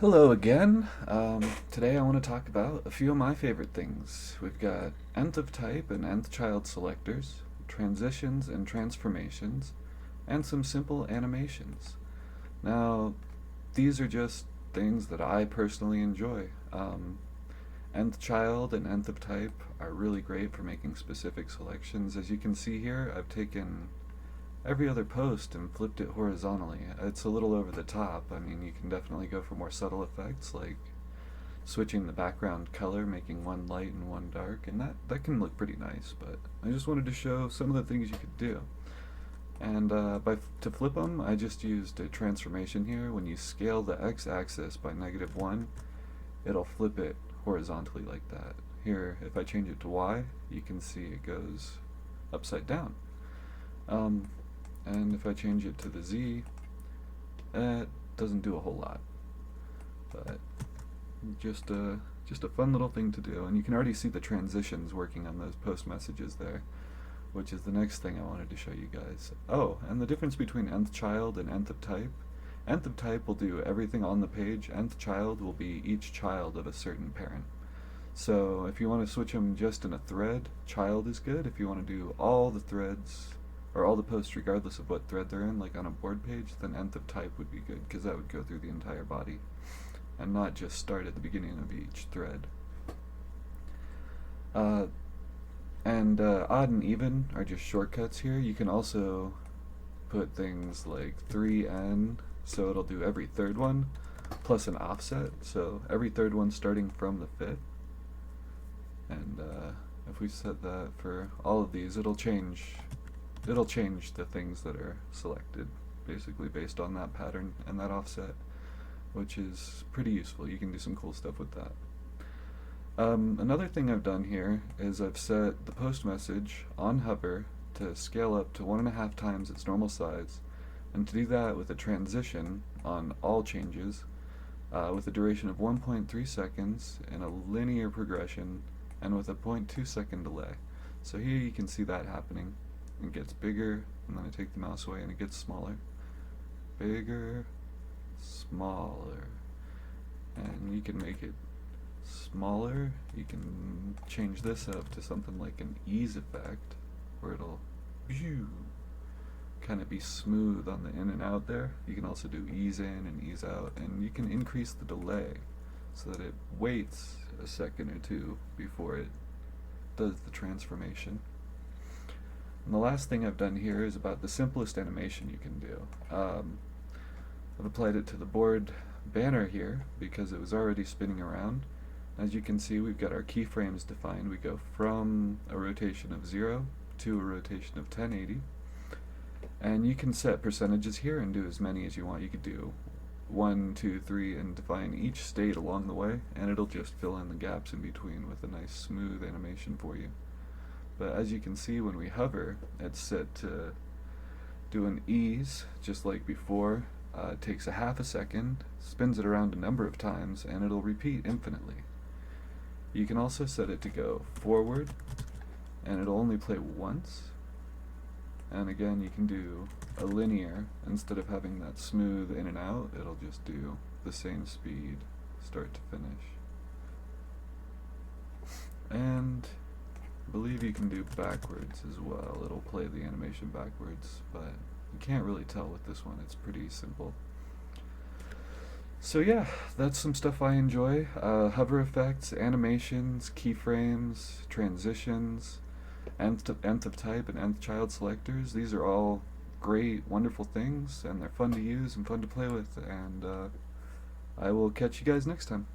Hello again. Today I want to talk about a few of my favorite things. We've got nth-of-type and nth-child selectors, transitions and transformations, and some simple animations. Now, these are just things that I personally enjoy. Nth-child and nth-of-type are really great for making specific selections. As you can see here, I've taken every other post and flipped it horizontally. It's a little over the top. I mean, you can definitely go for more subtle effects like switching the background color, making one light and one dark, and that can look pretty nice, but I just wanted to show some of the things you could do. And to flip them, I just used a transformation here. When you scale the x-axis by -1, it'll flip it horizontally like that. Here, if I change it to y, you can see it goes upside down. And if I change it to the Z, it doesn't do a whole lot. But just a fun little thing to do, and you can already see the transitions working on those post messages there, which is the next thing I wanted to show you guys. Oh, and the difference between nth-child and nth-of-type. Nth-of-type will do everything on the page. Nth-child will be each child of a certain parent. So if you want to switch them just in a thread, child is good. If you want to do all the threads or all the posts regardless of what thread they're in, like on a board page, then nth-of-type would be good, because that would go through the entire body and not just start at the beginning of each thread. And odd and even are just shortcuts here. You can also put things like 3n, so it'll do every third one, plus an offset, so every third one starting from the fifth. And if we set that for all of these, it'll change the things that are selected, basically based on that pattern and that offset, which is pretty useful. You can do some cool stuff with that. Another thing I've done here is I've set the post message on hover to scale up to 1.5 times its normal size, and to do that with a transition on all changes, with a duration of 1.3 seconds in a linear progression, and with a 0.2 second delay. So here you can see that happening. It gets bigger, and then I take the mouse away and it gets smaller. Bigger, smaller. And you can make it smaller. You can change this up to something like an ease effect, where it'll kind of be smooth on the in and out there. You can also do ease in and ease out, and you can increase the delay so that it waits a second or two before it does the transformation. And the last thing I've done here is about the simplest animation you can do. I've applied it to the board banner here because it was already spinning around. As you can see, we've got our keyframes defined. We go from a rotation of 0 to a rotation of 1080. And you can set percentages here and do as many as you want. You could do 1, 2, 3, and define each state along the way, and it'll just fill in the gaps in between with a nice smooth animation for you. But as you can see, when we hover, it's set to do an ease, just like before. It takes a half a second, spins it around a number of times, and it'll repeat infinitely. You can also set it to go forward, and it'll only play once. And again, you can do a linear. Instead of having that smooth in and out, it'll just do the same speed, start to finish. And I believe you can do backwards as well. It'll play the animation backwards, but you can't really tell with this one. It's pretty simple. So yeah, that's some stuff I enjoy. Hover effects, animations, keyframes, transitions, nth-of-type and nth-child selectors. These are all great, wonderful things, and they're fun to use and fun to play with, and I will catch you guys next time.